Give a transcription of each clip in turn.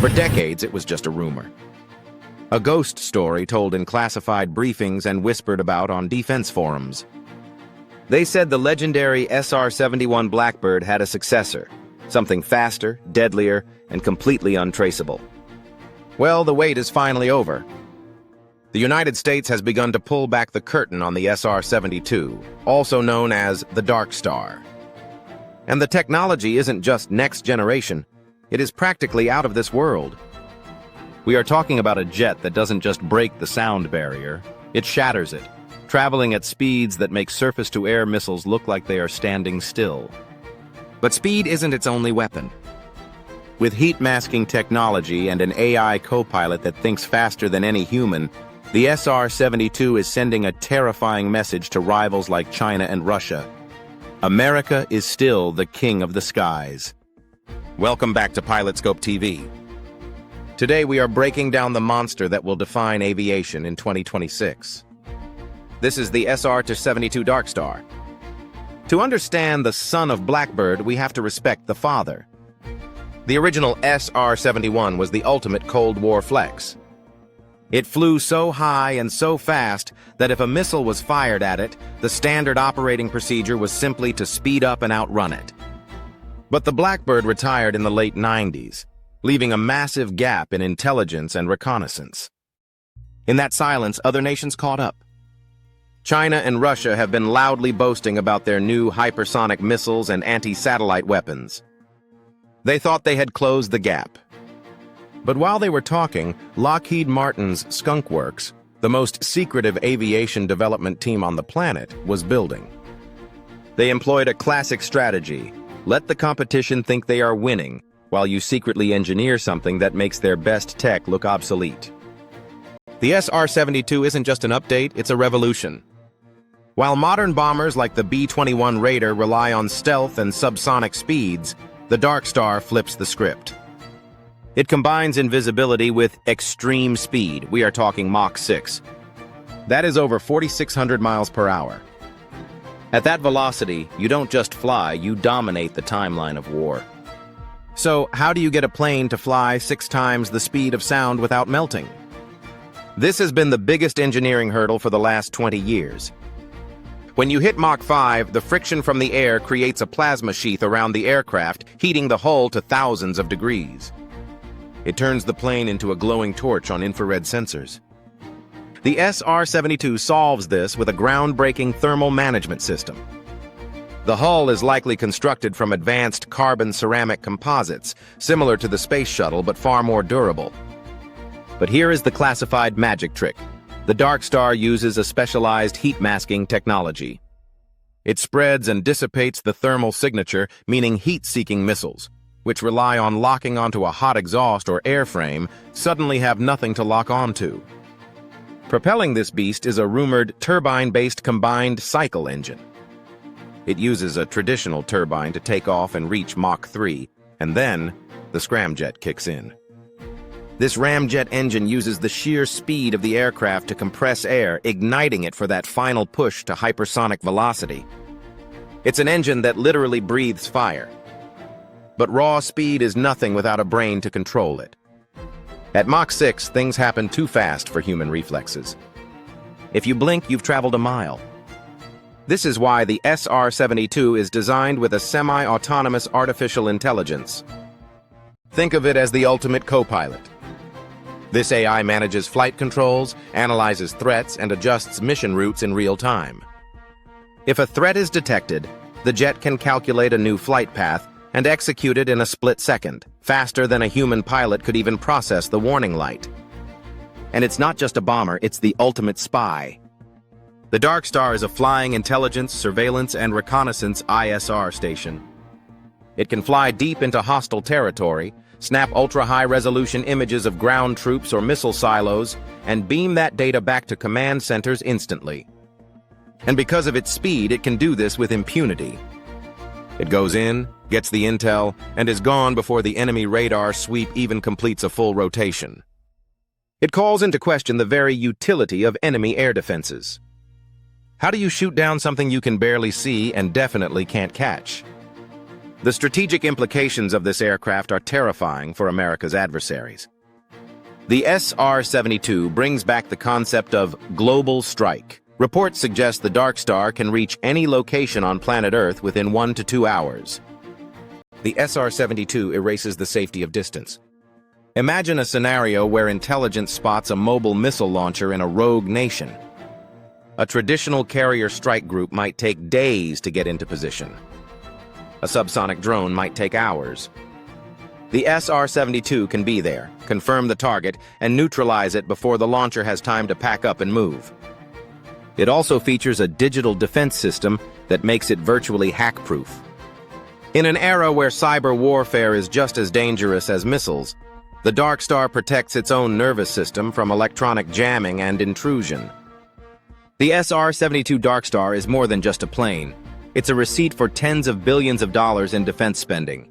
For decades, it was just a rumor. A ghost story told in classified briefings and whispered about on defense forums. They said the legendary SR-71 Blackbird had a successor, something faster, deadlier, and completely untraceable. Well, the wait is finally over. The United States has begun to pull back the curtain on the SR-72, also known as the Darkstar. And the technology isn't just next generation, it is practically out of this world. We are talking about a jet that doesn't just break the sound barrier, it shatters it, traveling at speeds that make surface-to-air missiles look like they are standing still. But speed isn't its only weapon. With heat-masking technology and an AI co-pilot that thinks faster than any human, the SR-72 is sending a terrifying message to rivals like China and Russia. America is still the king of the skies. Welcome back to PilotScope TV. Today we are breaking down the monster that will define aviation in 2026. This is the SR-72 Darkstar. To understand the son of Blackbird, we have to respect the father. The original SR-71 was the ultimate Cold War flex. It flew so high and so fast that if a missile was fired at it, the standard operating procedure was simply to speed up and outrun it. But the Blackbird retired in the late 90s, leaving a massive gap in intelligence and reconnaissance. In that silence, other nations caught up. China and Russia have been loudly boasting about their new hypersonic missiles and anti-satellite weapons. They thought they had closed the gap. But while they were talking, Lockheed Martin's Skunk Works, the most secretive aviation development team on the planet, was building. They employed a classic strategy: let the competition think they are winning, while you secretly engineer something that makes their best tech look obsolete. The SR-72 isn't just an update, it's a revolution. While modern bombers like the B-21 Raider rely on stealth and subsonic speeds, the Darkstar flips the script. It combines invisibility with extreme speed. We are talking Mach 6. That is over 4,600 miles per hour. At that velocity, you don't just fly, you dominate the timeline of war. So, how do you get a plane to fly 6 times the speed of sound without melting? This has been the biggest engineering hurdle for the last 20 years. When you hit Mach 5, the friction from the air creates a plasma sheath around the aircraft, heating the hull to thousands of degrees. It turns the plane into a glowing torch on infrared sensors. The SR-72 solves this with a groundbreaking thermal management system. The hull is likely constructed from advanced carbon-ceramic composites, similar to the space shuttle but far more durable. But here is the classified magic trick. The Darkstar uses a specialized heat-masking technology. It spreads and dissipates the thermal signature, meaning heat-seeking missiles, which rely on locking onto a hot exhaust or airframe, suddenly have nothing to lock onto. Propelling this beast is a rumored turbine-based combined cycle engine. It uses a traditional turbine to take off and reach Mach 3, and then the scramjet kicks in. This ramjet engine uses the sheer speed of the aircraft to compress air, igniting it for that final push to hypersonic velocity. It's an engine that literally breathes fire. But raw speed is nothing without a brain to control it. At Mach 6, things happen too fast for human reflexes. If you blink, you've traveled a mile. This is why the SR-72 is designed with a semi-autonomous artificial intelligence. Think of it as the ultimate co-pilot. This AI manages flight controls, analyzes threats, and adjusts mission routes in real time. If a threat is detected, the jet can calculate a new flight path and execute it in a split second, faster than a human pilot could even process the warning light. And it's not just a bomber, it's the ultimate spy. The Darkstar is a flying intelligence, surveillance, and reconnaissance ISR station. It can fly deep into hostile territory, snap ultra-high-resolution images of ground troops or missile silos, and beam that data back to command centers instantly. And because of its speed, it can do this with impunity. It goes in, gets the intel, and is gone before the enemy radar sweep even completes a full rotation. It calls into question the very utility of enemy air defenses. How do you shoot down something you can barely see and definitely can't catch? The strategic implications of this aircraft are terrifying for America's adversaries. The SR-72 brings back the concept of global strike. Reports suggest the Darkstar can reach any location on planet Earth within 1 to 2 hours. The SR-72 erases the safety of distance. Imagine a scenario where intelligence spots a mobile missile launcher in a rogue nation. A traditional carrier strike group might take days to get into position. A subsonic drone might take hours. The SR-72 can be there, confirm the target, and neutralize it before the launcher has time to pack up and move. It also features a digital defense system that makes it virtually hack-proof. In an era where cyber warfare is just as dangerous as missiles, the Darkstar protects its own nervous system from electronic jamming and intrusion. The SR-72 Darkstar is more than just a plane. It's a receipt for tens of billions of dollars in defense spending.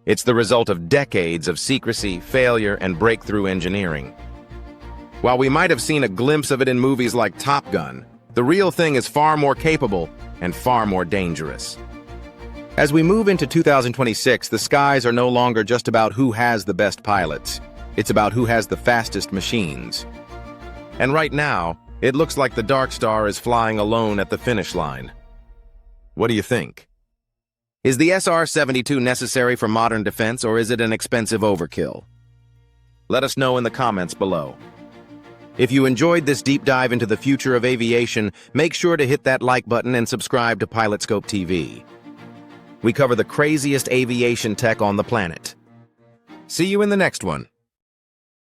It's the result of decades of secrecy, failure, and breakthrough engineering. While we might have seen a glimpse of it in movies like Top Gun, the real thing is far more capable and far more dangerous. As we move into 2026, the skies are no longer just about who has the best pilots. It's about who has the fastest machines. And right now, it looks like the Darkstar is flying alone at the finish line. What do you think? Is the SR-72 necessary for modern defense, or is it an expensive overkill? Let us know in the comments below. If you enjoyed this deep dive into the future of aviation, make sure to hit that like button and subscribe to PilotScope TV. We cover the craziest aviation tech on the planet. See you in the next one.